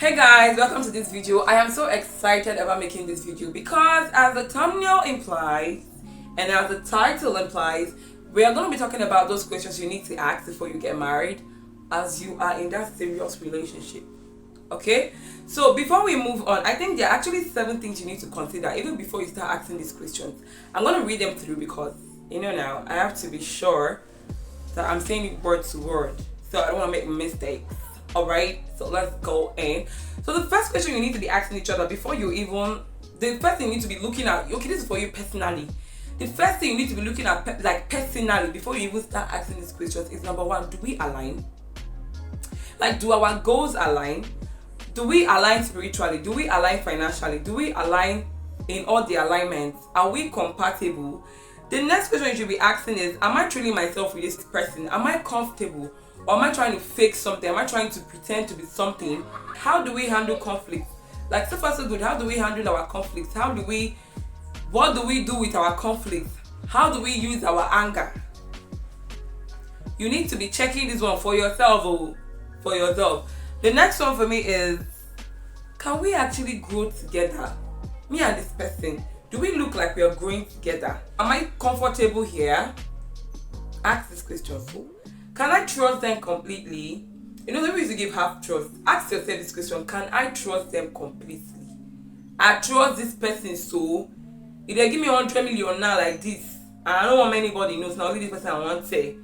Hey guys, welcome to this video. I am so excited about making this video because as the thumbnail implies and as the title implies, we are going to be talking about those questions you need to ask before you get married as you are in that serious relationship. Okay? So before we move on, I think there are actually 7 things you need to consider even before you start asking these questions. I'm going to read them through because, now I have to be sure that I'm saying it word to word. So I don't want to make mistakes. Alright, so let's go in. So the first question you need to be asking each other before you even, the first thing you need to be looking at, okay, this is for you personally. The first thing you need to be looking at, personally, before you even start asking these questions is number 1, do we align? Like, do our goals align? Do we align spiritually? Do we align financially? Do we align in all the alignments? Are we compatible? The next question you should be asking is, am I truly myself with this person? Am I comfortable? Or am I trying to fake something? Am I trying to pretend to be something? How do we handle conflict? Like, so far so good. How do we handle our conflicts? What do we do with our conflicts? How do we use our anger? You need to be checking this one for yourself. The next one for me is, can we actually grow together? Me and this person, do we look like we are growing together? Am I comfortable here? Ask this question. Can I trust them completely? The way to give half trust. Ask yourself this question: can I trust them completely? I trust this person, so if they give me 100 million now like this, and I don't want anybody knows, now only this person I want to say,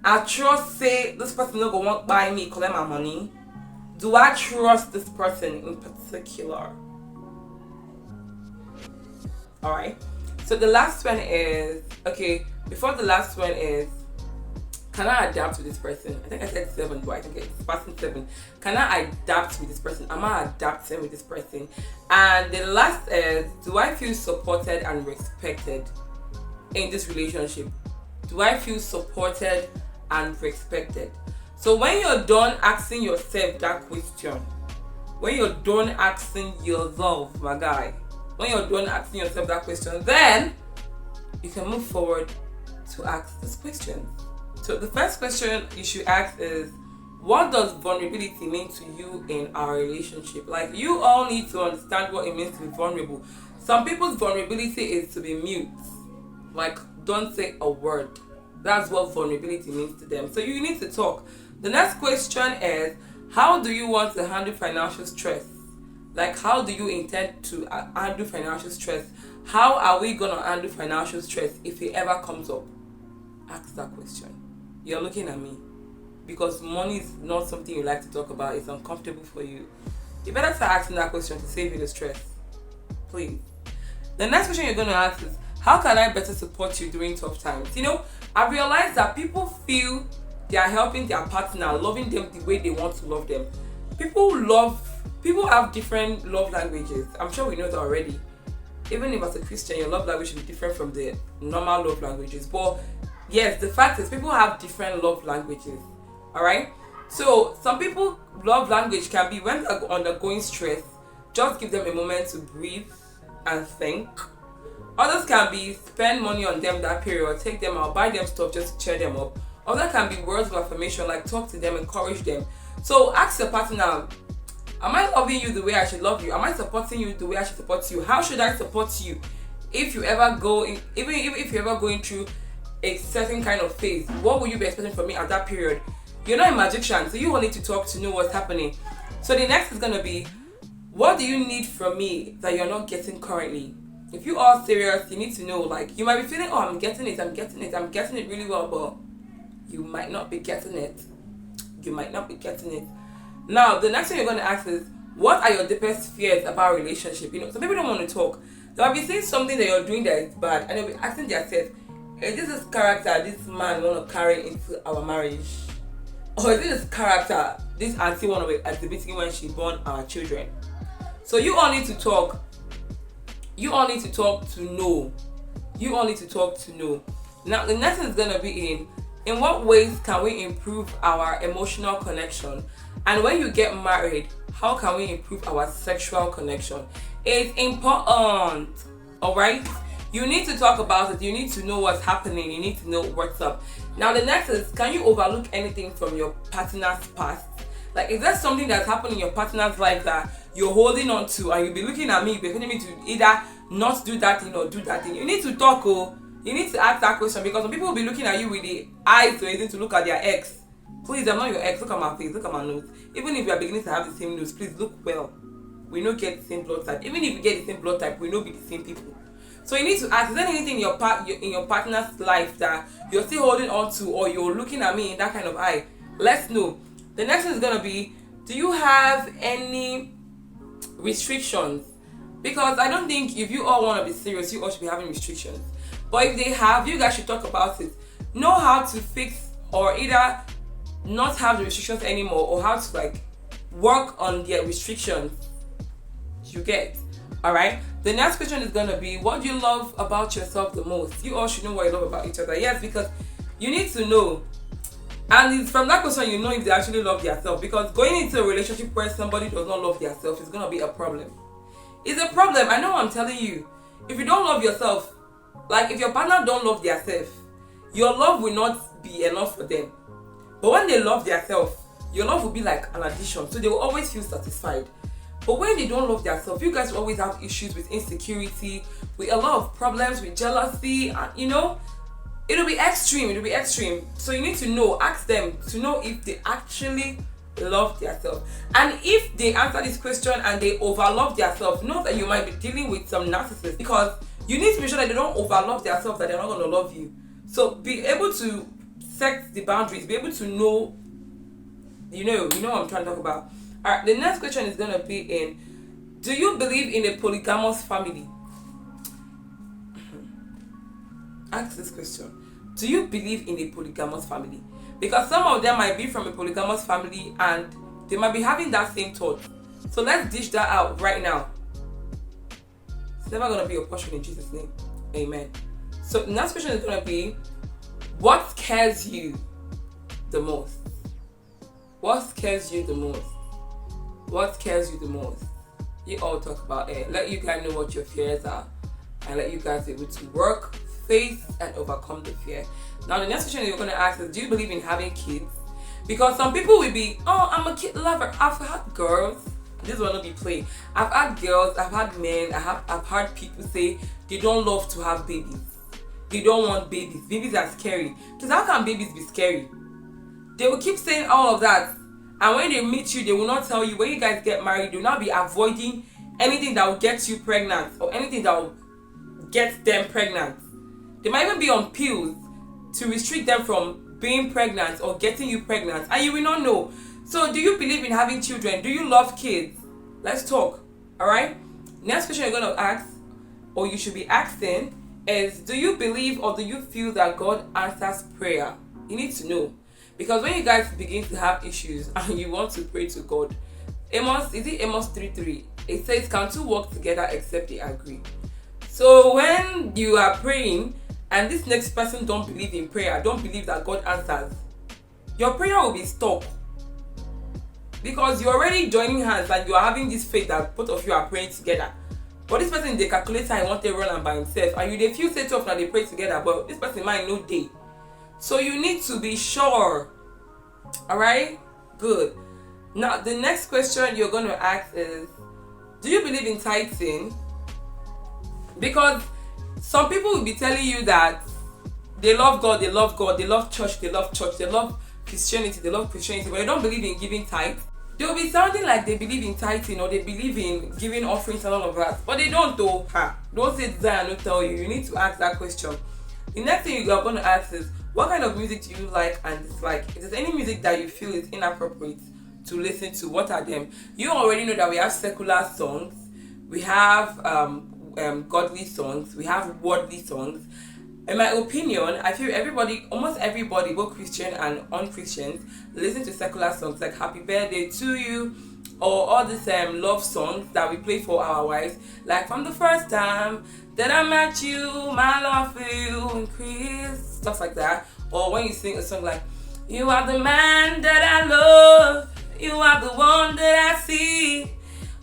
I trust say this person not gonna want to buy me, collect my money. Do I trust this person in particular? Alright. So the last one is, before the last one is, can I adapt with this person? I think I said 7, but I think it's passing 7. Can I adapt with this person? Am I adapting with this person? And the last is, do I feel supported and respected in this relationship? Do I feel supported and respected? So when you're done asking yourself that question, when you're done asking yourself, my guy, when you're done asking yourself that question, then you can move forward to ask this question. So the first question you should ask is, what does vulnerability mean to you in our relationship? Like, you all need to understand what it means to be vulnerable. Some people's vulnerability is to be mute. Like, don't say a word. That's what vulnerability means to them. So you need to talk. The next question is, how do you want to handle financial stress? Like, how do you intend to handle financial stress? How are we going to handle financial stress if it ever comes up? Ask that question. You're looking at me because money is not something you like to talk about. It's uncomfortable for you. You better start asking that question to save you the stress. Please. The next question you're going to ask is, how can I better support you during tough times? I realize that people feel they are helping their partner, loving them the way they want to love them. People have different love languages. I'm sure we know that already. Even if as a Christian, your love language should be different from the normal love languages. But yes, the fact is people have different love languages. Alright? So some people love language can be when they're undergoing stress, just give them a moment to breathe and think. Others can be spend money on them that period, take them out, buy them stuff just to cheer them up. Others can be words of affirmation, like talk to them, encourage them. So ask your partner, am I loving you the way I should love you? Am I supporting you the way I should support you? How should I support you if you ever go in, even if you're ever going through a certain kind of phase? What will you be expecting from me at that period? You're not a magician, so you will need to talk to know what's happening. So the next is gonna be, what do you need from me that you're not getting currently? If you are serious, you need to know, like, you might be feeling, I'm getting it really well, but you might not be getting it. Now, the next thing you're going to ask is, what are your deepest fears about a relationship? Some people don't want to talk. They might be saying something that you're doing that is bad, and they'll be asking themselves, is this character this man want to carry into our marriage? Or is this character this auntie want to be exhibiting when she born our children? So you all need to talk. You all need to talk to know. Now, the next thing is going to be in what ways can we improve our emotional connection? And when you get married, how can we improve our sexual connection? It's important, alright? You need to talk about it. You need to know what's happening. You need to know what's up. Now, the next is, can you overlook anything from your partner's past? Like, if there's something that's happened in your partner's life that you're holding on to, and you'll be looking at me, expecting me to either not do that thing or do that thing, you need to talk. You need to ask that question, because some people will be looking at you with the eyes waiting to look at their ex. Please, I'm not your ex. Look at my face. Look at my nose. Even if you are beginning to have the same nose, please look well. We don't get the same blood type. Even if we get the same blood type, we don't be the same people. So you need to ask, is there anything in your partner's life that you're still holding on to, or you're looking at me in that kind of eye? Let's know. The next one is gonna be, do you have any restrictions? Because I don't think if you all want to be serious, you all should be having restrictions. But if they have, you guys should talk about it. Know how to fix, or either not have the restrictions anymore, or how to like work on their restrictions. You get? Alright? The next question is gonna be, what do you love about yourself the most? You all should know what you love about each other. Yes, because you need to know. And it's from that question you know if they actually love themselves. Because going into a relationship where somebody does not love themselves is gonna be a problem. It's a problem. I know what I'm telling you. If you don't love yourself, like if your partner don't love themselves, your love will not be enough for them. But when they love themselves, your love will be like an addition. So they will always feel satisfied. But when they don't love themselves, you guys will always have issues with insecurity, with a lot of problems, with jealousy, and it'll be extreme. So you need to know, ask them to know if they actually love themselves. And if they answer this question and they overlove themselves, know that you might be dealing with some narcissists, because you need to be sure that they don't overlove themselves, that they're not going to love you. So be able to set the boundaries, be able to know, you know what I'm trying to talk about. Alright, the next question is going to be do you believe in a polygamous family? Ask this question. Do you believe in a polygamous family? Because some of them might be from a polygamous family and they might be having that same thought. So let's dish that out right now. It's never going to be your portion in Jesus' name. Amen. So the next question is going to be, what scares you the most? What scares you the most? What scares you the most? You all talk about it. Let you guys know what your fears are, and let you guys be able to work, face, and overcome the fear. Now, the next question you're going to ask is, do you believe in having kids? Because some people will be, oh, I'm a kid lover. I've had girls. This will not be play. I've had girls. I've had men. I've heard people say they don't love to have babies. They don't want babies. Babies are scary. Because how can babies be scary? They will keep saying all of that. And when they meet you, they will not tell you. When you guys get married, they will not be avoiding anything that will get you pregnant, or anything that will get them pregnant. They might even be on pills to restrict them from being pregnant or getting you pregnant, and you will not know. So do you believe in having children? Do you love kids? Let's talk. Alright? Next question you're going to ask, or you should be asking, is, do you believe or do you feel that God answers prayer? You need to know. Because when you guys begin to have issues and you want to pray to God, Amos 3:3? It says, can two work together except they agree? So when you are praying and this next person don't believe in prayer, don't believe that God answers, your prayer will be stuck. Because you're already joining hands and you are having this faith that both of you are praying together. But this person, they calculate and want to run and by himself, and you they feel set off and they pray together, but this person might know day. So you need to be sure. Alright? Good. Now the next question you're going to ask is, do you believe in tithing? Because some people will be telling you that they love God, they love church, they love Christianity, but they don't believe in giving tithe. They'll be sounding like they believe in tithing, or they believe in giving offerings and all of that, but they don't though. Don't say desire and not tell you. You need to ask that question. The next thing you are going to ask is, what kind of music do you like and dislike? If there's any music that you feel is inappropriate to listen to, what are them? You already know that we have secular songs, we have godly songs, we have worldly songs. In my opinion, I feel almost everybody, both Christian and unchristians, listen to secular songs like Happy Birthday to You, or all these love songs that we play for our wives, like From the First Time That I Met You, My Love for You Increased, stuff like that. Or when you sing a song like, you are the man that I love, you are the one that I see,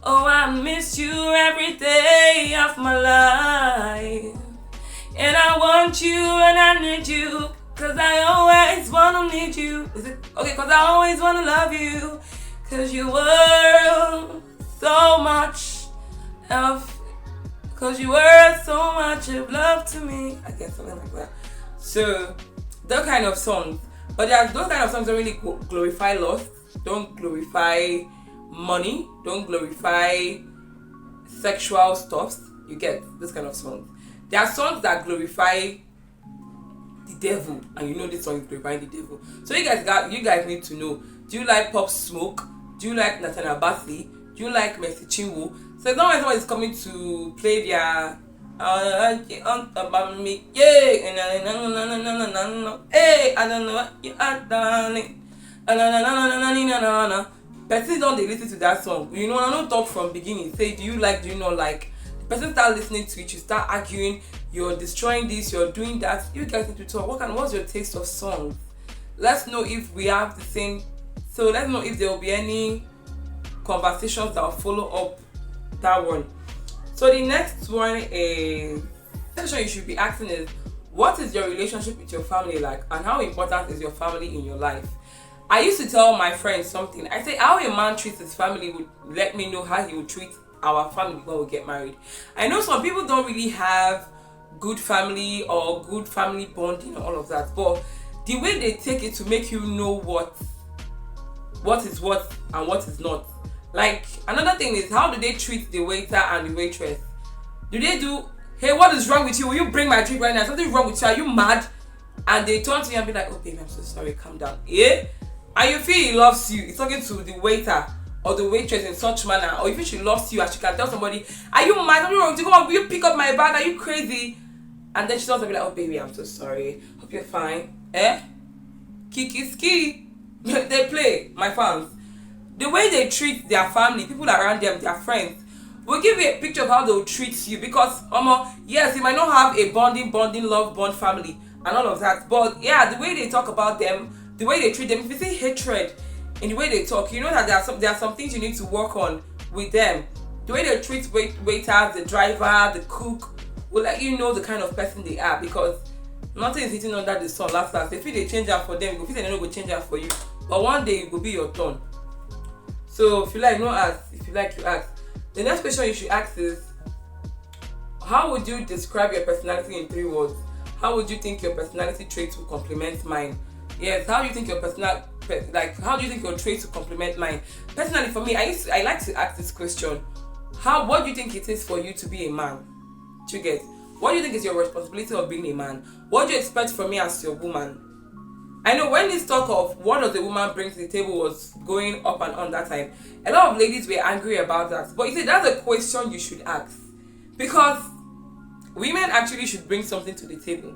oh, I miss you every day of my life. And I want you and I need you, cause I always wanna need you. Is it? Okay, cause I always wanna love you. Cause you were so much of, cause you were so much of love to me. I guess something like that. So, that kind of songs. But those kind of songs don't really glorify lust, don't glorify money, don't glorify sexual stuff. You get this kind of songs. There are songs that glorify the devil, and you know this song is glorifying the devil. So you guys need to know: do you like Pop Smoke? Do you like Nathaniel Bassey? Do you like Mercy Chinwo? So it's not when someone is coming to play their about me, yeah, hey, I don't know what you are, darling. Person don't they listen to that song. You know, I don't talk from beginning. Say, do you like? Do you not like? The person start listening to it. You start arguing. You're destroying this. You're doing that. You guys need to talk. What's your taste of songs? Let's know if we have the same. So let's know if there will be any conversations that will follow up that one. So the next one is, the question you should be asking is, what is your relationship with your family like, and how important is your family in your life? I used to tell my friends something. I say how a man treats his family would let me know how he would treat our family when we get married. I know some people don't really have good family or good family bonding and all of that, but the way they take it to make you know what is what and what is not. Like, another thing is, how do they treat the waiter and the waitress? Do they do, hey, what is wrong with you? Will you bring my drink right now? Something wrong with you? Are you mad? And they turn to you and be like, oh baby, I'm so sorry, calm down. Yeah? And you feel he loves you. He's talking to the waiter or the waitress in such manner. Or if she loves you, and she can tell somebody, are you mad? Something wrong with you? Come on, will you pick up my bag? Are you crazy? And then she turns to be like, oh baby, I'm so sorry. Hope you're fine. Kiki ski. They play, my fans. The way they treat their family, people around them, their friends, will give you a picture of how they will treat you. Because, yes, you might not have a bonding, love, bond family and all of that. But yeah, the way they talk about them, the way they treat them, if you see hatred in the way they talk, you know that there are some things you need to work on with them. The way they treat waiters, the driver, the cook, will let you know the kind of person they are. Because nothing is hitting under the sun last. If they change that for them, if they don't go change that for you. But one day it will be your turn. So if you like, no ask. If you like, you ask. The next question you should ask is, how would you describe your personality in 3 words? How would you think your personality traits will complement mine? Yes, how do you think your how do you think your traits will complement mine? Personally, for me, I like to ask this question. What do you think it is for you to be a man? Do you get? What do you think is your responsibility of being a man? What do you expect from me as your woman? I know when this talk of what does a woman bring to the table was going up and on that time, a lot of ladies were angry about that. But you see, that's a question you should ask. Because women actually should bring something to the table.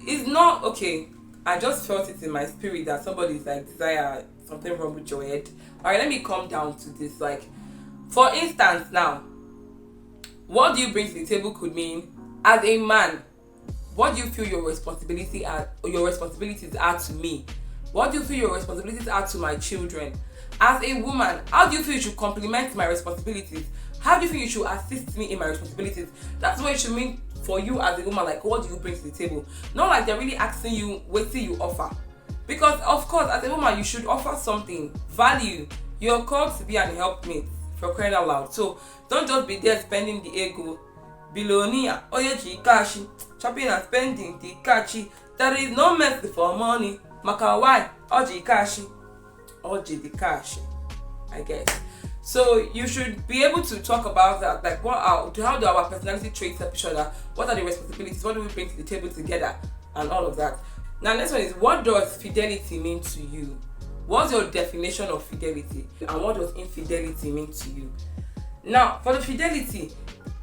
It's not, okay, I just felt it in my spirit that somebody's like, Desire, something wrong with your head. Alright, let me come down to this. Like, for instance now, what do you bring to the table could mean, as a man, what do you feel your responsibilities are to me? What do you feel your responsibilities are to my children? As a woman, how do you feel you should complement my responsibilities? How do you feel you should assist me in my responsibilities? That's what it should mean for you as a woman. Like, what do you bring to the table? Not like they're really asking you, what do you offer? Because, of course, as a woman, you should offer something. Value. You're called to be an helpmate, for crying out loud. So, don't just be there spending the ego. Bilonia, oyeji kashi, chopping and spending the kachi. There is no mercy for money. Makawai, oji kashi, oji the kashi, I guess. So you should be able to talk about that, like how do our personality traits help each other? What are the responsibilities? What do we bring to the table together? And all of that. Now, next one is, what does fidelity mean to you? What's your definition of fidelity? And what does infidelity mean to you? Now, for the fidelity,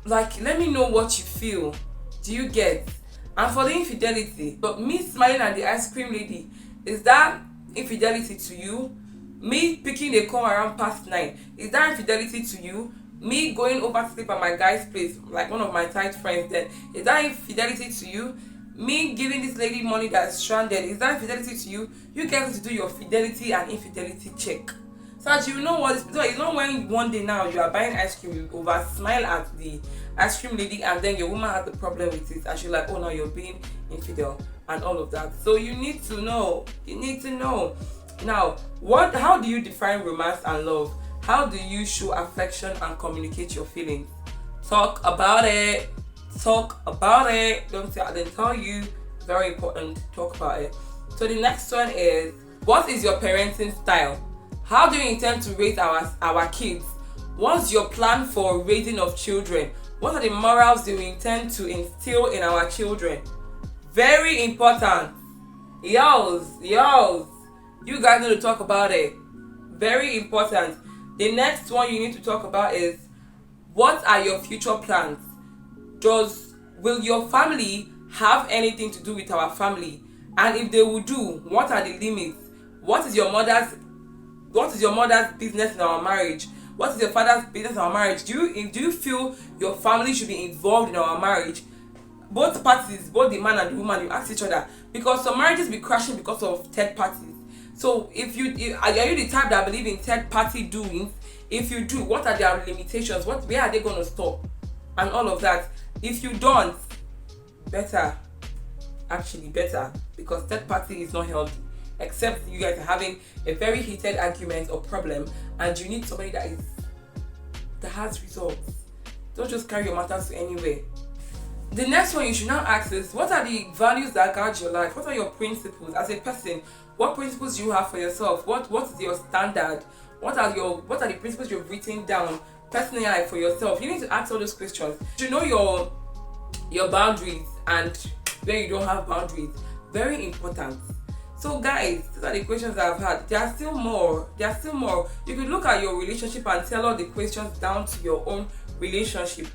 like, let me know what you feel. Do you get? And for the infidelity, but me smiling at the ice cream lady, is that infidelity to you? Me picking a call around past 9, is that infidelity to you? Me going over to sleep at my guy's place, like one of my tight friends, then is that infidelity to you? Me giving this lady money that's stranded, is that infidelity to you? You guys have to do your fidelity and infidelity check. So that you know what is, so it's not when one day now you are buying ice cream, you over smile at the ice cream lady, and then your woman has the problem with it, and she's like, oh no, you're being infidel and all of that. So you need to know. Now, how do you define romance and love? How do you show affection and communicate your feelings? Talk about it. Talk about it. Don't say I didn't tell you. Very important. Talk about it. So the next one is, what is your parenting style? How do you intend to raise our kids? What's your plan for raising of children? What are the morals you intend to instill in our children? Very important. Yours. You guys need to talk about it. Very important. The next one you need to talk about is, what are your future plans? Will your family have anything to do with our family? And if they will do, what are the limits? What is your mother's business in our marriage? What is your father's business in our marriage? Do you feel your family should be involved in our marriage? Both parties, both the man and the woman, you ask each other, because some marriages be crashing because of third parties. So are you the type that believe in third party doings? If you do, what are their limitations? Where are they going to stop? And all of that. If you don't, better, because third party is not healthy. Except you guys are having a very heated argument or problem, and you need somebody that has results. Don't just carry your matters to anywhere. The next one you should now ask is, what are the values that guide your life? What are your principles as a person? What principles do you have for yourself? What is your standard? What are the principles you've written down personally, like for yourself? You need to ask all those questions. You know your boundaries and where you don't have boundaries. Very important. So guys, these are the questions that I've had. There are still more. You could look at your relationship and tell all the questions down to your own relationship.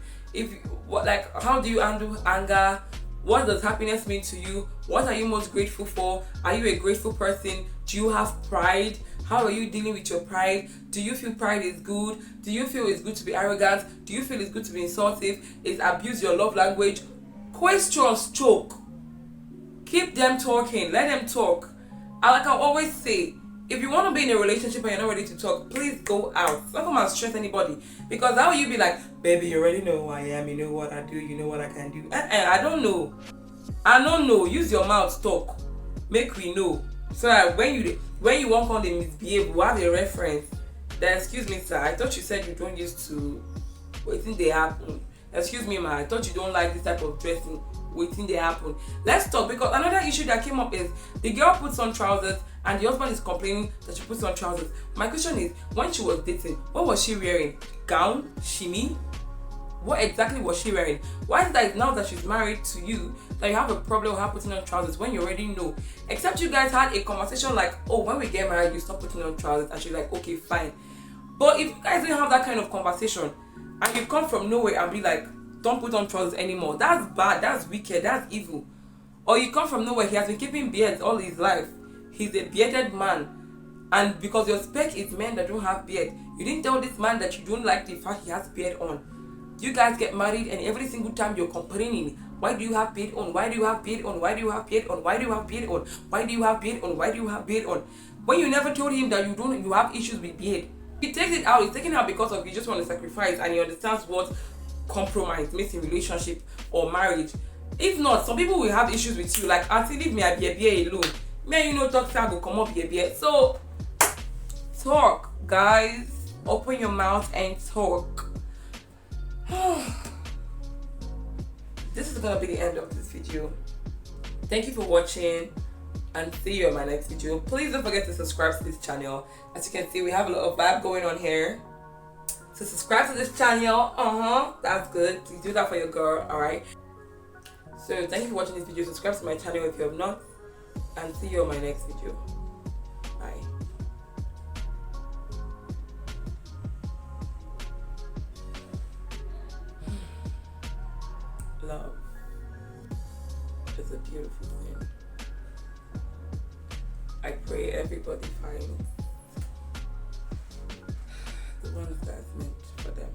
How do you handle anger? What does happiness mean to you? What are you most grateful for? Are you a grateful person? Do you have pride? How are you dealing with your pride? Do you feel pride is good? Do you feel it's good to be arrogant? Do you feel it's good to be insultive? Is abuse your love language? Questions choke. Keep them talking. Let them talk. Like I always say, if you want to be in a relationship and you're not ready to talk, please go out. Don't come and stress anybody. Because how will you be like, baby, you already know who I am, you know what I do, you know what I can do. I don't know. I don't know. Use your mouth, talk. Make we know. So that when you walk on the misbehave, we have a reference. Then, excuse me, sir, I thought you said you don't used to waiting they happen. Excuse me, ma, I thought you don't like this type of dressing. Waiting they happen. Let's talk, because another issue that came up is the girl puts on trousers and the husband is complaining that she puts on trousers. My question is, when she was dating, what was she wearing? Gown? Shimmy? What exactly was she wearing? Why is that now that she's married to you that you have a problem with her putting on trousers when you already know? Except you guys had a conversation like, oh, when we get married, you stop putting on trousers, and she's like, okay, fine. But if you guys didn't have that kind of conversation and you come from nowhere and be like, don't put on trousers anymore, that's bad, that's wicked, that's evil. Or you come from nowhere, he has been keeping beards all his life, he's a bearded man, and because your spec is men that don't have beard, you didn't tell this man that you don't like the fact he has beard on. You guys get married and every single time you're complaining, why do you have beard on? Why do you have beard on? Why do you have beard on? Why do you have beard on? Why do you have beard on? Why do you have beard on? When you never told him that you have issues with beard. He takes it out, he's taking it out because of you just want to sacrifice, and he understands what compromise makes in relationship or marriage. If not, some people will have issues with you, like, auntie, leave me, I be a beer alone. Me, talk, I go come up be a beer. So talk, guys. Open your mouth and talk. This is gonna be the end of this video. Thank you for watching, and see you in my next video. Please don't forget to subscribe to this channel. As you can see, we have a lot of vibe going on here. So subscribe to this channel. That's good. Please do that for your girl. Alright. So thank you for watching this video. Subscribe to my channel if you have not, and see you on my next video. Bye. Love is a beautiful thing. I pray everybody finds the ones that's meant for them.